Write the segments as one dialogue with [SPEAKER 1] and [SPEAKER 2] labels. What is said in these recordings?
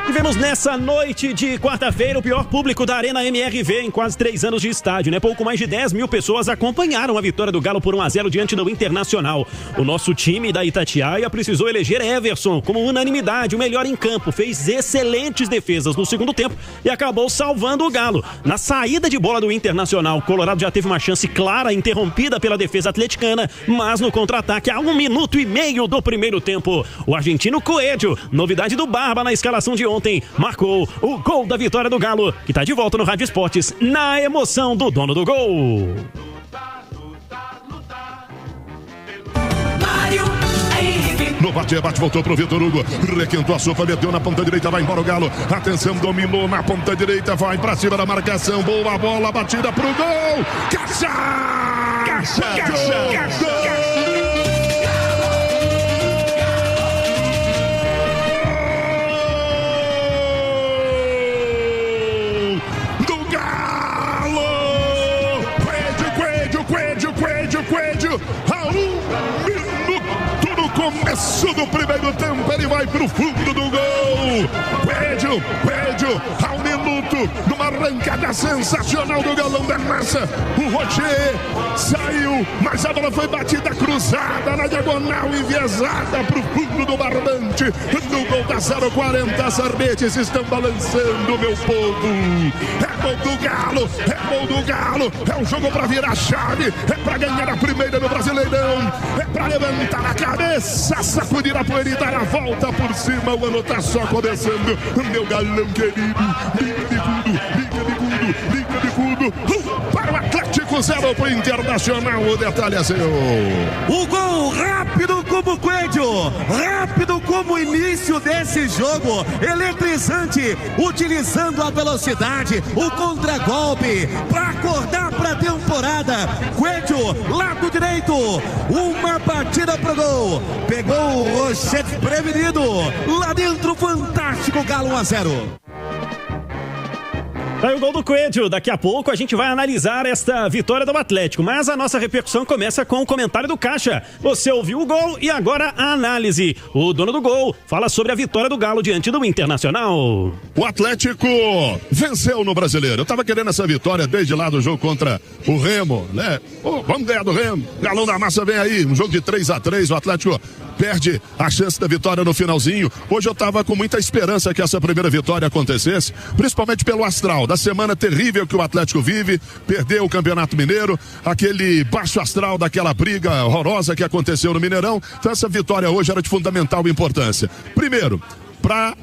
[SPEAKER 1] Tivemos nessa noite de quarta-feira o pior público da Arena MRV em quase 3 anos de estádio, né? Pouco mais de 10 mil pessoas acompanharam a vitória do Galo por 1-0 diante do Internacional. O nosso time da Itatiaia precisou eleger Everson como unanimidade, o melhor em campo. Fez excelentes defesas no segundo tempo e acabou salvando o Galo. Na saída de bola do Internacional, o Colorado já teve uma chance clara, interrompida pela defesa atleticana, mas no contra-ataque, a 1 minuto e meio do primeiro tempo, o argentino Coelho, novidade do Barba na escalação de ontem, marcou o gol da vitória do Galo, que está de volta no Rádio Esportes, na emoção do dono do gol.
[SPEAKER 2] No bate-bate, voltou pro Vitor Hugo, requentou a sopa, meteu na ponta direita, vai embora o Galo, atenção, dominou na ponta direita, vai pra cima da marcação, boa bola, batida pro gol, Caixa! Caixa! Caixa! Caixa! Coelho, a 1 minuto no começo do primeiro tempo, ele vai pro fundo do gol. Coelho, a 1 minuto, numa arrancada sensacional do Galão da Massa. O Roger saiu, mas a bola foi batida cruzada na diagonal, enviesada pro fundo do barbante. No gol da 040, as arretes estão balançando, meu povo. É gol do Galo, é um jogo pra virar chave, é pra ganhar a primeira no Brasileirão, é pra levantar a cabeça, sacudir a poeira e dar a volta por cima. O ano tá só começando, meu galão querido. Liga de fundo, para o Atlético, 0 pro Internacional. O detalhe é seu.
[SPEAKER 3] O gol rápido como o Coelho, rápido como o início desse jogo, eletrizante, utilizando a velocidade, o contragolpe para acordar para a temporada. Coelho, lado direito, uma batida pro gol, pegou o Rocher prevenido, lá dentro, fantástico, Galo 1-0.
[SPEAKER 1] Aí o gol do Coelho. Daqui a pouco a gente vai analisar esta vitória do Atlético, mas a nossa repercussão começa com o comentário do Caixa. Você ouviu o gol e agora a análise. O dono do gol fala sobre a vitória do Galo diante do Internacional.
[SPEAKER 2] O Atlético venceu no Brasileiro. Eu tava querendo essa vitória desde lá do jogo contra o Remo, né? Vamos ganhar do Remo. Galão da Massa vem aí, um jogo de 3-3, o Atlético perde a chance da vitória no finalzinho. Hoje eu tava com muita esperança que essa primeira vitória acontecesse, principalmente pelo astral da semana terrível que o Atlético vive, perdeu o Campeonato Mineiro, aquele baixo astral daquela briga horrorosa que aconteceu no Mineirão. Então essa vitória hoje era de fundamental importância. Primeiro, para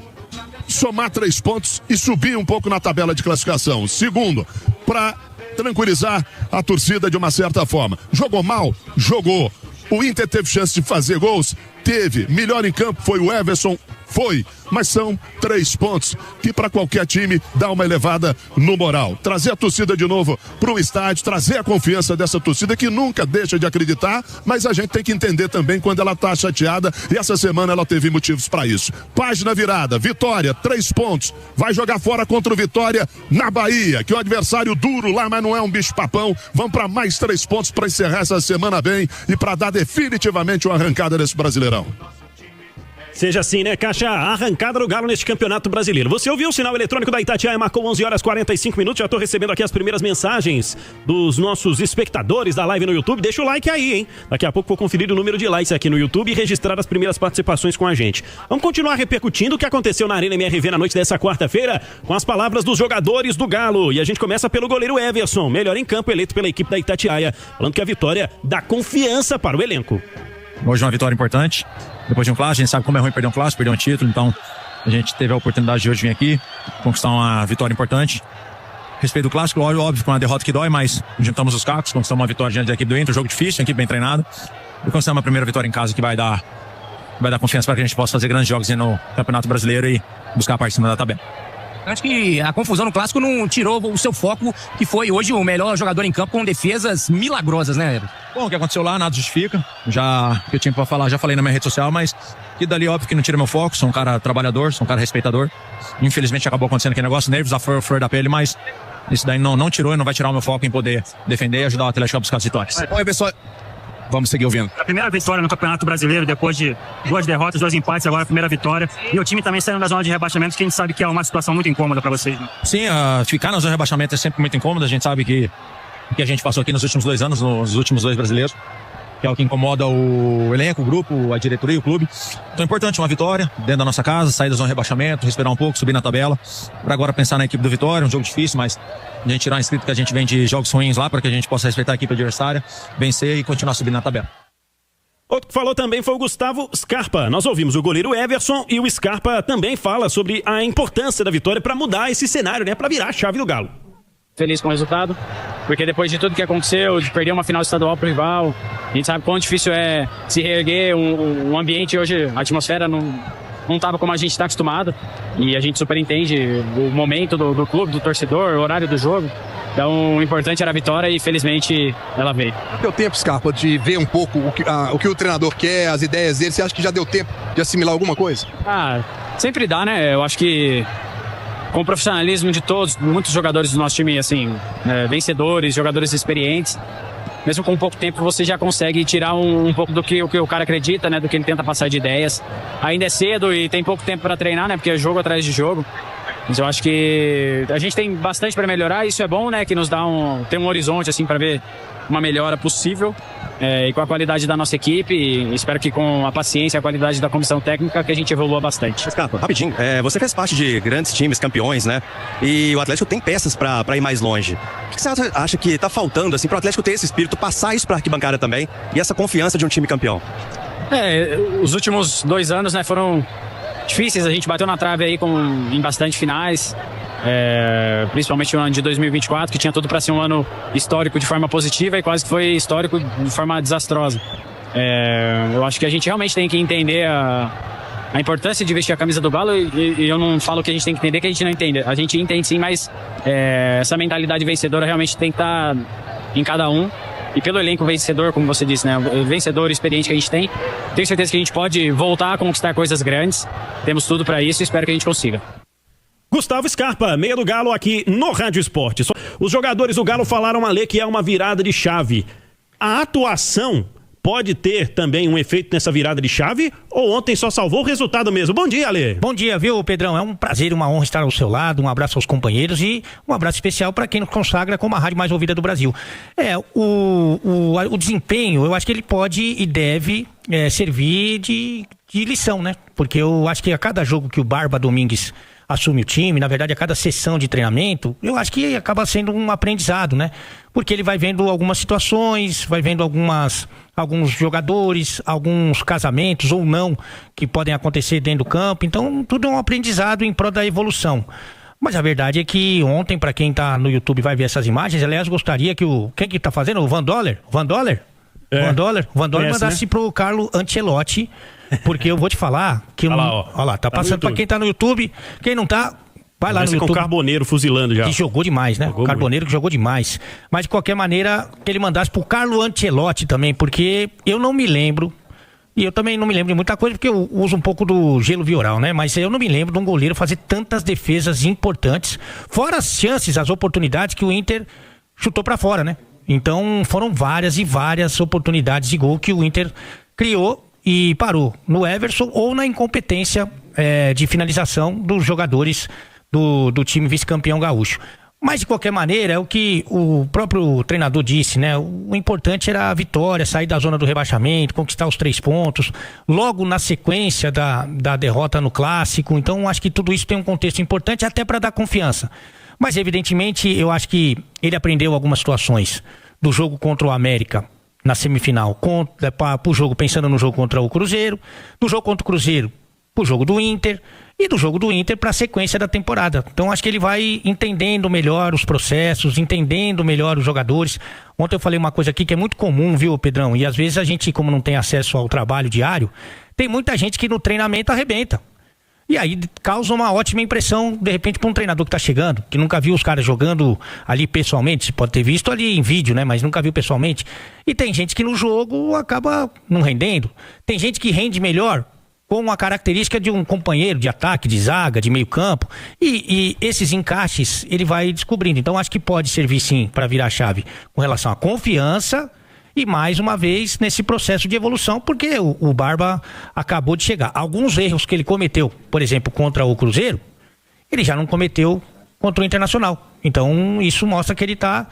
[SPEAKER 2] somar 3 pontos e subir um pouco na tabela de classificação. Segundo, para tranquilizar a torcida de uma certa forma. Jogou mal? Jogou. O Inter teve chance de fazer gols? Teve. Melhor em campo foi o Everson? Foi. Mas são 3 pontos que para qualquer time dá uma elevada no moral. Trazer a torcida de novo para o estádio, trazer a confiança dessa torcida que nunca deixa de acreditar, mas a gente tem que entender também quando ela está chateada, e essa semana ela teve motivos para isso. Página virada, vitória, 3 pontos. Vai jogar fora contra o Vitória na Bahia, que é um adversário duro lá, mas não é um bicho papão. Vamos para mais 3 pontos para encerrar essa semana bem e para dar definitivamente uma arrancada nesse Brasileirão.
[SPEAKER 1] Seja assim, né, Caixa? A arrancada do Galo neste Campeonato Brasileiro. Você ouviu o sinal eletrônico da Itatiaia, marcou 11h45. Já tô recebendo aqui as primeiras mensagens dos nossos espectadores da live no YouTube. Deixa o like aí, hein? Daqui a pouco vou conferir o número de likes aqui no YouTube e registrar as primeiras participações com a gente. Vamos continuar repercutindo o que aconteceu na Arena MRV na noite dessa quarta-feira, com as palavras dos jogadores do Galo. E a gente começa pelo goleiro Everson, melhor em campo, eleito pela equipe da Itatiaia, falando que a vitória dá confiança para o elenco.
[SPEAKER 4] Hoje uma vitória importante, depois de um clássico. A gente sabe como é ruim perder um clássico, perder um título. Então a gente teve a oportunidade de hoje vir aqui conquistar uma vitória importante. Respeito do clássico, óbvio, com uma derrota que dói, mas juntamos os cacos, conquistamos uma vitória diante da equipe do Inter. Um jogo difícil, uma equipe bem treinada, e conquistamos uma primeira vitória em casa que vai dar confiança para que a gente possa fazer grandes jogos no Campeonato Brasileiro e buscar a parte de cima da tabela.
[SPEAKER 5] Acho que a confusão no clássico não tirou o seu foco, que foi hoje o melhor jogador em campo com defesas milagrosas, né, Everton?
[SPEAKER 4] Bom, o que aconteceu lá nada justifica. Já que eu tinha pra falar, já falei na minha rede social, mas que dali óbvio que não tira meu foco. Sou um cara trabalhador, sou um cara respeitador. Infelizmente acabou acontecendo aquele negócio, nervos, a flor da pele, mas isso daí não tirou e não vai tirar o meu foco em poder defender e ajudar o Atlético a buscar as vitórias.
[SPEAKER 6] Oi, pessoal. vamos seguir ouvindo.
[SPEAKER 7] A primeira vitória no Campeonato Brasileiro, depois de 2 derrotas, 2 empates, agora a primeira vitória. E o time também saindo da zona de rebaixamento, que a gente sabe que é uma situação muito incômoda para vocês, né?
[SPEAKER 4] Sim, ficar na zona de rebaixamento é sempre muito incômodo. A gente sabe que a gente passou aqui nos últimos 2 anos, nos últimos 2 brasileiros, que é o que incomoda o elenco, o grupo, a diretoria e o clube. Então é importante uma vitória dentro da nossa casa, sair da zona de rebaixamento, respirar um pouco, subir na tabela, para agora pensar na equipe do Vitória, um jogo difícil, mas a gente tirar inscrito que a gente vem de jogos ruins lá, para que a gente possa respeitar a equipe adversária, vencer e continuar subindo na tabela.
[SPEAKER 1] Outro que falou também foi o Gustavo Scarpa. Nós ouvimos o goleiro Everson e o Scarpa também fala sobre a importância da vitória para mudar esse cenário, né, para virar a chave do Galo.
[SPEAKER 8] Feliz com o resultado, porque depois de tudo que aconteceu, de perder uma final estadual pro rival, a gente sabe quão difícil é se reerguer, um ambiente hoje, a atmosfera não estava como a gente está acostumado, e a gente super entende o momento do clube, do torcedor, o horário do jogo. Então o importante era a vitória e felizmente ela veio.
[SPEAKER 6] Deu tempo, Scarpa, de ver um pouco o que o treinador quer, as ideias dele? Você acha que já deu tempo de assimilar alguma coisa?
[SPEAKER 8] Sempre dá, né? Eu acho que com o profissionalismo de todos, muitos jogadores do nosso time, assim, vencedores, jogadores experientes, mesmo com pouco tempo você já consegue tirar um pouco do que o cara acredita, né, do que ele tenta passar de ideias. Ainda é cedo e tem pouco tempo para treinar, né, porque é jogo atrás de jogo. Mas eu acho que a gente tem bastante para melhorar, isso é bom, né, que nos dá tem um horizonte assim para ver uma melhora possível. E com a qualidade da nossa equipe, e espero que com a paciência e a qualidade da comissão técnica que a gente evolua bastante.
[SPEAKER 9] Escapa, rapidinho, você fez parte de grandes times, campeões, né? E o Atlético tem peças pra ir mais longe. O que você acha que tá faltando, assim, pro Atlético ter esse espírito, passar isso pra arquibancada também, e essa confiança de um time campeão?
[SPEAKER 8] Os últimos 2 anos, né, foram difíceis, a gente bateu na trave aí em bastante finais. Principalmente no ano de 2024, que tinha tudo para ser um ano histórico de forma positiva e quase que foi histórico de forma desastrosa. Eu acho que a gente realmente tem que entender a importância de vestir a camisa do Galo e eu não falo que a gente tem que entender, que a gente não entende. A gente entende sim, mas essa mentalidade vencedora realmente tem que estar em cada um. E pelo elenco vencedor, como você disse, né, o vencedor experiente que a gente tem, tenho certeza que a gente pode voltar a conquistar coisas grandes. Temos tudo para isso e espero que a gente consiga.
[SPEAKER 1] Gustavo Scarpa, meia do Galo aqui no Rádio Esporte. Os jogadores do Galo falaram a que é uma virada de chave. A atuação pode ter também um efeito nessa virada de chave ou ontem só salvou o resultado mesmo? Bom dia, Ale.
[SPEAKER 10] Bom dia, viu, Pedrão? É um prazer, uma honra estar ao seu lado. Um abraço aos companheiros e um abraço especial para quem nos consagra como a rádio mais ouvida do Brasil. O desempenho, eu acho que ele pode e deve servir de lição, né? Porque eu acho que a cada jogo que o Barba Domingues assume o time, na verdade a cada sessão de treinamento, eu acho que acaba sendo um aprendizado, né? Porque ele vai vendo algumas situações, vai vendo alguns jogadores, alguns casamentos ou não que podem acontecer dentro do campo, então tudo é um aprendizado em prol da evolução. Mas a verdade é que ontem, para quem tá no YouTube vai ver essas imagens, aliás, gostaria que quem que tá fazendo? O Van Doller? Van Doller mandasse, né, pro Carlo Ancelotti, porque eu vou te falar que olha lá, tá passando pra quem tá no YouTube, quem não tá, vai lá no YouTube.
[SPEAKER 1] Com o Carboneiro fuzilando já.
[SPEAKER 10] Que jogou demais, né? O Carboneiro que jogou demais. Mas de qualquer maneira, que ele mandasse pro Carlo Ancelotti também, porque eu não me lembro, e eu também não me lembro de muita coisa, porque eu uso um pouco do gelo Vioral, né? Mas eu não me lembro de um goleiro fazer tantas defesas importantes, fora as chances, as oportunidades que o Inter chutou pra fora, né? Então foram várias e várias oportunidades de gol que o Inter criou e parou no Everson ou na incompetência de finalização dos jogadores do time vice-campeão gaúcho. Mas de qualquer maneira, é o que o próprio treinador disse, né? O importante era a vitória, sair da zona do rebaixamento, conquistar os 3 pontos, logo na sequência da derrota no Clássico. Então acho que tudo isso tem um contexto importante até para dar confiança. Mas evidentemente eu acho que ele aprendeu algumas situações do jogo contra o América na semifinal, pro jogo, pensando no jogo contra o Cruzeiro, do jogo contra o Cruzeiro pro jogo do Inter e do jogo do Inter para a sequência da temporada. Então acho que ele vai entendendo melhor os processos, entendendo melhor os jogadores. Ontem eu falei uma coisa aqui que é muito comum, viu, Pedrão? E às vezes a gente, como não tem acesso ao trabalho diário, tem muita gente que no treinamento arrebenta. E aí causa uma ótima impressão, de repente, para um treinador que está chegando, que nunca viu os caras jogando ali pessoalmente. Você pode ter visto ali em vídeo, né? Mas nunca viu pessoalmente. E tem gente que no jogo acaba não rendendo. Tem gente que rende melhor com a característica de um companheiro de ataque, de zaga, de meio campo. E esses encaixes ele vai descobrindo. Então acho que pode servir sim para virar a chave com relação à confiança e mais uma vez nesse processo de evolução, porque o Barba acabou de chegar. Alguns erros que ele cometeu, por exemplo, contra o Cruzeiro, ele já não cometeu contra o Internacional. Então isso mostra que ele está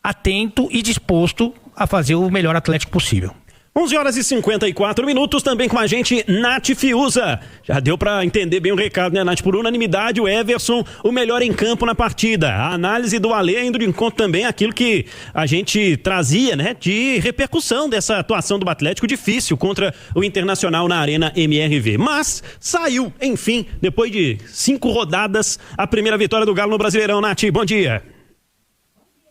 [SPEAKER 10] atento e disposto a fazer o melhor Atlético possível.
[SPEAKER 1] 11h54, também com a gente, Nath Fiuza. Já deu pra entender bem o recado, né, Nath? Por unanimidade, o Everson, o melhor em campo na partida. A análise do Alê indo de encontro também aquilo que a gente trazia, né, de repercussão dessa atuação do Atlético difícil contra o Internacional na Arena MRV. Mas saiu, enfim, depois de 5 rodadas, a primeira vitória do Galo no Brasileirão. Nath, bom dia.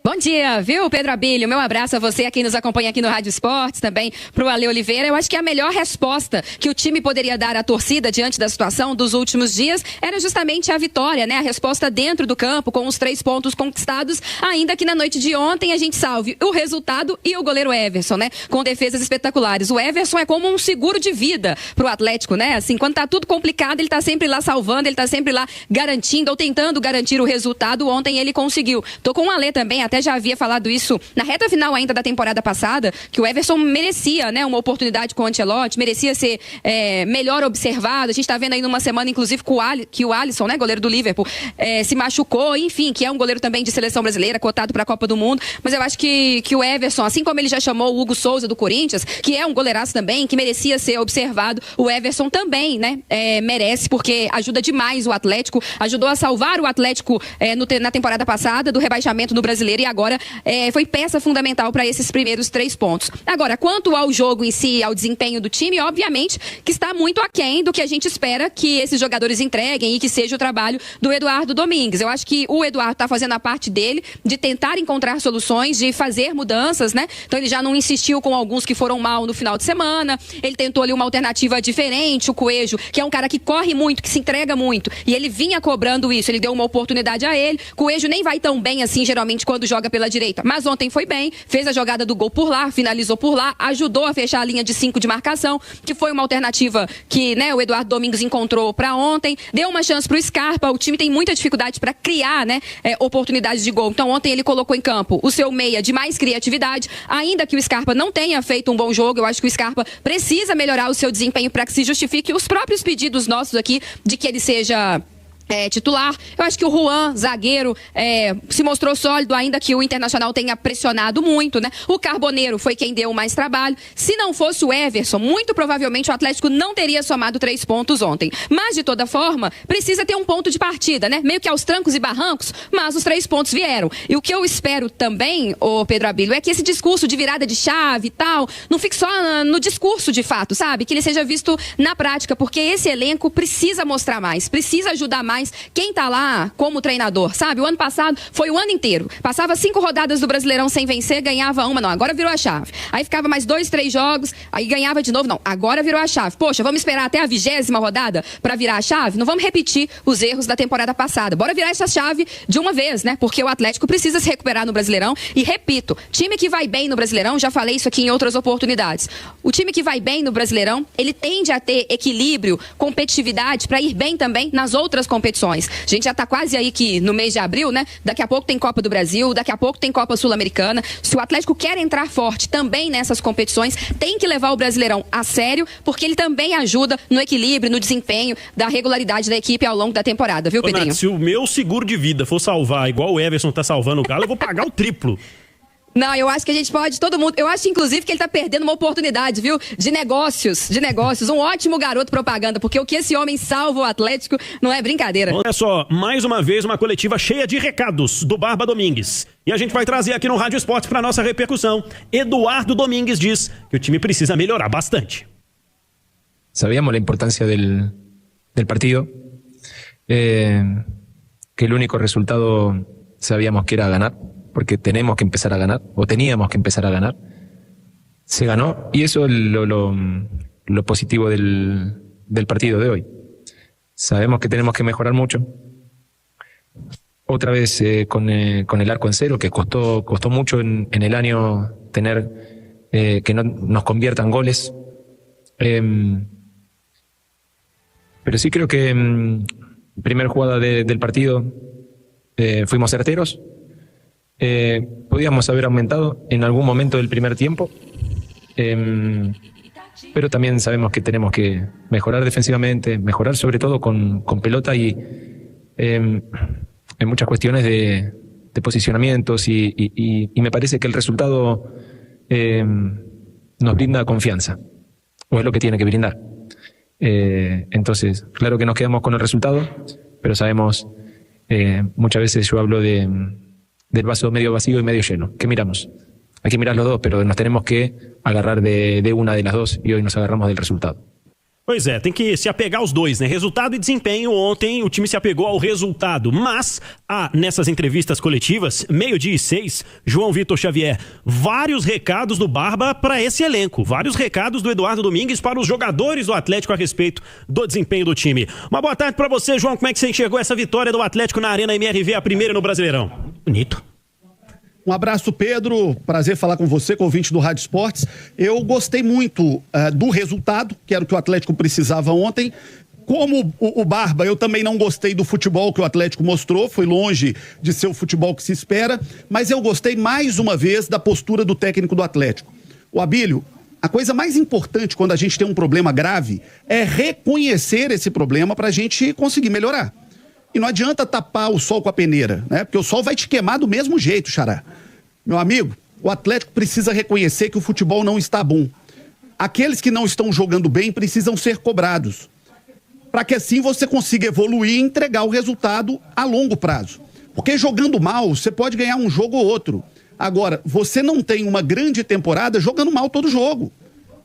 [SPEAKER 11] Bom dia, viu, Pedro Abílio? Meu abraço a você aqui nos acompanha aqui no Rádio Esportes, também pro Ale Oliveira. Eu acho que a melhor resposta que o time poderia dar à torcida diante da situação dos últimos dias era justamente a vitória, né? A resposta dentro do campo, com os 3 pontos conquistados, ainda que na noite de ontem a gente salve o resultado e o goleiro Everson, né? Com defesas espetaculares. O Everson é como um seguro de vida pro Atlético, né? Assim, quando tá tudo complicado, ele tá sempre lá salvando, ele tá sempre lá garantindo ou tentando garantir o resultado. Ontem ele conseguiu. Tô com o Ale também, até já havia falado isso na reta final ainda da temporada passada, que o Everson merecia, né, uma oportunidade com o Ancelotti, merecia ser melhor observado. A gente tá vendo aí numa semana, inclusive, que o Alisson, né, goleiro do Liverpool, se machucou, enfim, que é um goleiro também de seleção brasileira, cotado pra Copa do Mundo. Mas eu acho que o Everson, assim como ele já chamou o Hugo Souza do Corinthians, que é um goleiraço também, que merecia ser observado, o Everson também, né, merece, porque ajuda demais o Atlético, ajudou a salvar o Atlético na temporada passada do rebaixamento no Brasileiro, e agora foi peça fundamental para esses primeiros 3 pontos. Agora, quanto ao jogo em si, ao desempenho do time, obviamente que está muito aquém do que a gente espera que esses jogadores entreguem e que seja o trabalho do Eduardo Domingues. Eu acho que o Eduardo está fazendo a parte dele, de tentar encontrar soluções, de fazer mudanças, né? Então ele já não insistiu com alguns que foram mal no final de semana, ele tentou ali uma alternativa diferente, o Coelho, que é um cara que corre muito, que se entrega muito, e ele vinha cobrando isso, ele deu uma oportunidade a ele. Coelho nem vai tão bem assim, geralmente, quando joga pela direita, mas ontem foi bem, fez a jogada do gol por lá, finalizou por lá, ajudou a fechar a linha de 5 de marcação, que foi uma alternativa que, né, o Eduardo Domingues encontrou para ontem, deu uma chance pro Scarpa. O time tem muita dificuldade para criar, né, oportunidades de gol. Então ontem ele colocou em campo o seu meia de mais criatividade, ainda que o Scarpa não tenha feito um bom jogo. Eu acho que o Scarpa precisa melhorar o seu desempenho para que se justifique os próprios pedidos nossos aqui de que ele seja titular. Eu acho que o Juan, zagueiro, se mostrou sólido, ainda que o Internacional tenha pressionado muito, né? O Carboneiro foi quem deu mais trabalho. Se não fosse o Everson, muito provavelmente o Atlético não teria somado 3 pontos ontem. Mas, de toda forma, precisa ter um ponto de partida, né? Meio que aos trancos e barrancos, mas os 3 pontos vieram. E o que eu espero também, ô Pedro Abílio, é que esse discurso de virada de chave e tal, não fique só no discurso de fato, sabe? Que ele seja visto na prática, porque esse elenco precisa mostrar mais, precisa ajudar mais quem tá lá como treinador, sabe? O ano passado foi o ano inteiro. Passava 5 rodadas do Brasileirão sem vencer, ganhava uma, não, agora virou a chave. Aí ficava mais 2, 3 jogos, aí ganhava de novo, não, agora virou a chave. Poxa, vamos esperar até a 20ª rodada pra virar a chave? Não vamos repetir os erros da temporada passada. Bora virar essa chave de uma vez, né? Porque o Atlético precisa se recuperar no Brasileirão. E repito, time que vai bem no Brasileirão, já falei isso aqui em outras oportunidades. O time que vai bem no Brasileirão, ele tende a ter equilíbrio, competitividade pra ir bem também nas outras competições. A gente já tá quase aí que no mês de abril, né? Daqui a pouco tem Copa do Brasil, daqui a pouco tem Copa Sul-Americana. Se o Atlético quer entrar forte também nessas competições, tem que levar o Brasileirão a sério, porque ele também ajuda no equilíbrio, no desempenho, da regularidade da equipe ao longo da temporada, viu, Pedrinho?
[SPEAKER 1] Nath, se o meu seguro de vida for salvar igual o Everson tá salvando o Galo, eu vou pagar o triplo.
[SPEAKER 11] Não, eu acho que a gente pode, todo mundo, eu acho inclusive que ele tá perdendo uma oportunidade, viu? De negócios, um ótimo garoto propaganda, porque o que esse homem salva o Atlético não é brincadeira.
[SPEAKER 1] Olha só, mais uma vez uma coletiva cheia de recados do Barba Domingues. E a gente vai trazer aqui no Rádio Esportes para nossa repercussão. Eduardo Domingues diz que o time precisa melhorar bastante.
[SPEAKER 12] Sabíamos a importância del partido, que o único resultado sabíamos que era ganar, porque tenemos que empezar a ganar, o teníamos que empezar a ganar. Se ganó, y eso es lo positivo del partido de hoy. Sabemos que tenemos que mejorar mucho. Otra vez con el arco en cero, que costó mucho en el año tener que no nos conviertan goles. Pero sí creo que primera jugada del partido fuimos certeros. Podíamos haber aumentado en algún momento del primer tiempo, pero también sabemos que tenemos que mejorar defensivamente, mejorar sobre todo con pelota y en muchas cuestiones de posicionamientos y me parece que el resultado nos brinda confianza, o es lo que tiene que brindar. Entonces, claro que nos quedamos con el resultado, pero sabemos, muchas veces yo hablo del vaso medio vacío y medio lleno. ¿Qué miramos? Hay que mirar los dos, pero nos tenemos que agarrar de una de las dos y hoy nos agarramos del resultado.
[SPEAKER 1] Pois é, tem que se apegar aos dois, né? Resultado e desempenho. Ontem o time se apegou ao resultado, mas nessas entrevistas coletivas, 12:06, João Vitor Xavier, vários recados do Barba para esse elenco, vários recados do Eduardo Domingues para os jogadores do Atlético a respeito do desempenho do time. Uma boa tarde para você, João. Como é que você enxergou essa vitória do Atlético na Arena MRV, a primeira no Brasileirão?
[SPEAKER 10] Bonito.
[SPEAKER 13] Um abraço, Pedro. Prazer falar com você, com o ouvinte do Rádio Esportes. Eu gostei muito do resultado, que era o que o Atlético precisava ontem. Como o Barba, eu também não gostei do futebol que o Atlético mostrou, foi longe de ser o futebol que se espera, mas eu gostei mais uma vez da postura do técnico do Atlético. O Abílio, a coisa mais importante quando a gente tem um problema grave é reconhecer esse problema para a gente conseguir melhorar. E não adianta tapar o sol com a peneira, né? Porque o sol vai te queimar do mesmo jeito, Xará. Meu amigo, o Atlético precisa reconhecer que o futebol não está bom. Aqueles que não estão jogando bem precisam ser cobrados, para que assim você consiga evoluir e entregar o resultado a longo prazo. Porque jogando mal, você pode ganhar um jogo ou outro. Agora, você não tem uma grande temporada jogando mal todo jogo.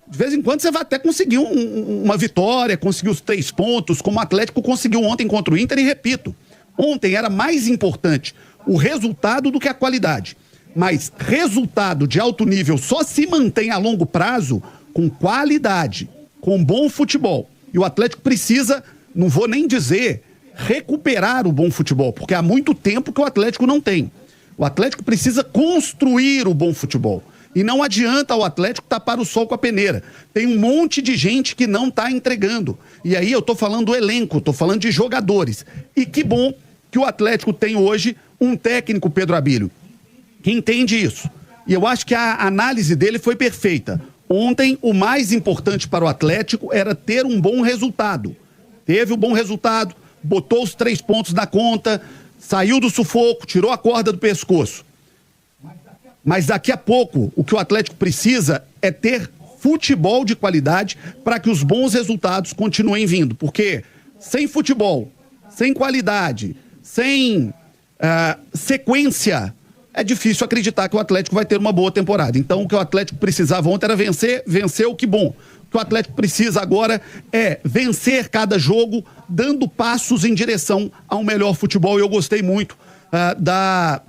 [SPEAKER 13] De vez em quando você vai até conseguir uma vitória, conseguir os 3 pontos, como o Atlético conseguiu ontem contra o Inter, e repito, ontem era mais importante o resultado do que a qualidade. Mas resultado de alto nível só se mantém a longo prazo com qualidade, com bom futebol. E o Atlético precisa, não vou nem dizer, recuperar o bom futebol, porque há muito tempo que o Atlético não tem. O Atlético precisa construir o bom futebol. E não adianta o Atlético tapar o sol com a peneira. Tem um monte de gente que não está entregando. E aí eu tô falando do elenco, tô falando de jogadores. E que bom que o Atlético tem hoje um técnico, Pedro Abílio, que entende isso. E eu acho que a análise dele foi perfeita. Ontem, o mais importante para o Atlético era ter um bom resultado. Teve um bom resultado, botou os 3 pontos na conta, saiu do sufoco, tirou a corda do pescoço. Mas daqui a pouco, o que o Atlético precisa é ter futebol de qualidade para que os bons resultados continuem vindo. Porque sem futebol, sem qualidade, sem sequência, é difícil acreditar que o Atlético vai ter uma boa temporada. Então, o que o Atlético precisava ontem era vencer, venceu, que bom. O que o Atlético precisa agora é vencer cada jogo, dando passos em direção a um melhor futebol. E eu gostei muito da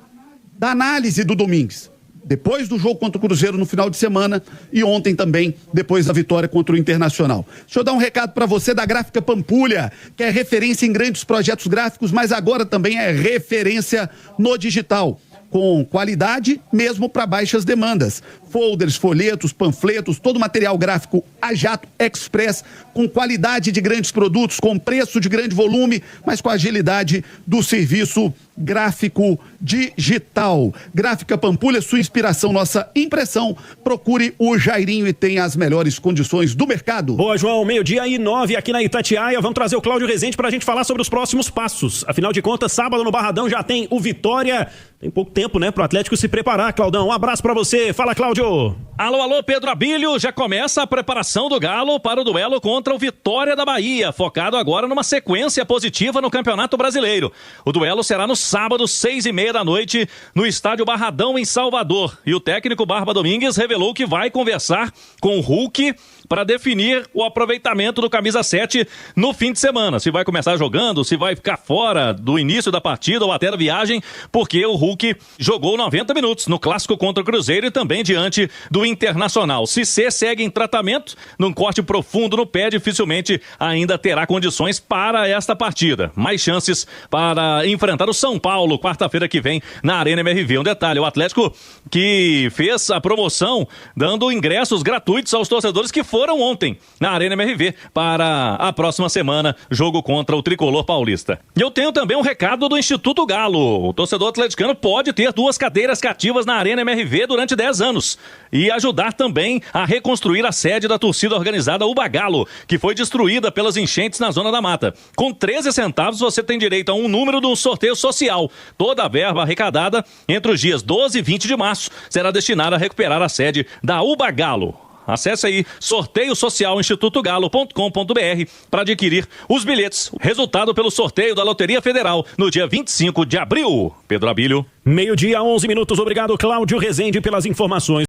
[SPEAKER 13] análise do Domingues. Depois do jogo contra o Cruzeiro no final de semana e ontem também, depois da vitória contra o Internacional. Deixa eu dar um recado para você da Gráfica Pampulha, que é referência em grandes projetos gráficos, mas agora também é referência no digital, com qualidade mesmo para baixas demandas. Folders, folhetos, panfletos, todo material gráfico a jato express, com qualidade de grandes produtos, com preço de grande volume, mas com a agilidade do serviço gráfico digital. Gráfica Pampulha, sua inspiração, nossa impressão. Procure o Jairinho e tenha as melhores condições do mercado.
[SPEAKER 1] Boa, João, 12:09 aqui na Itatiaia. Vamos trazer o Cláudio Rezende pra gente falar sobre os próximos passos. Afinal de contas, sábado no Barradão já tem o Vitória. Tem pouco tempo, né, pro Atlético se preparar, Claudão. Um abraço pra você. Fala, Cláudio.
[SPEAKER 14] Alô, alô, Pedro Abílio. Já começa a preparação do Galo para o duelo contra o Vitória da Bahia, focado agora numa sequência positiva no Campeonato Brasileiro. O duelo será no sábado, 6:30 da noite, no estádio Barradão, em Salvador. E o técnico Barba Domingues revelou que vai conversar com o Hulk para definir o aproveitamento do camisa 7 no fim de semana. Se vai começar jogando, se vai ficar fora do início da partida ou até da viagem, porque o Hulk jogou 90 minutos no clássico contra o Cruzeiro e também diante do Internacional. Cissé segue em tratamento, num corte profundo no pé, dificilmente ainda terá condições para esta partida. Mais chances para enfrentar o São Paulo, quarta-feira que vem, na Arena MRV. Um detalhe, o Atlético que fez a promoção dando ingressos gratuitos aos torcedores que foram foram ontem na Arena MRV para a próxima semana, jogo contra o Tricolor Paulista. E eu tenho também um recado do Instituto Galo. O torcedor atleticano pode ter 2 cadeiras cativas na Arena MRV durante 10 anos e ajudar também a reconstruir a sede da torcida organizada Uba Galo, que foi destruída pelas enchentes na Zona da Mata. Com 13 centavos você tem direito a um número de um sorteio social. Toda a verba arrecadada entre os dias 12 e 20 de março será destinada a recuperar a sede da Uba Galo. Acesse aí sorteiosocialinstitutogalo.com.br para adquirir os bilhetes. Resultado pelo sorteio da Loteria Federal no dia 25 de abril. Pedro Abílio.
[SPEAKER 1] 12:11. Obrigado, Cláudio Rezende, pelas informações.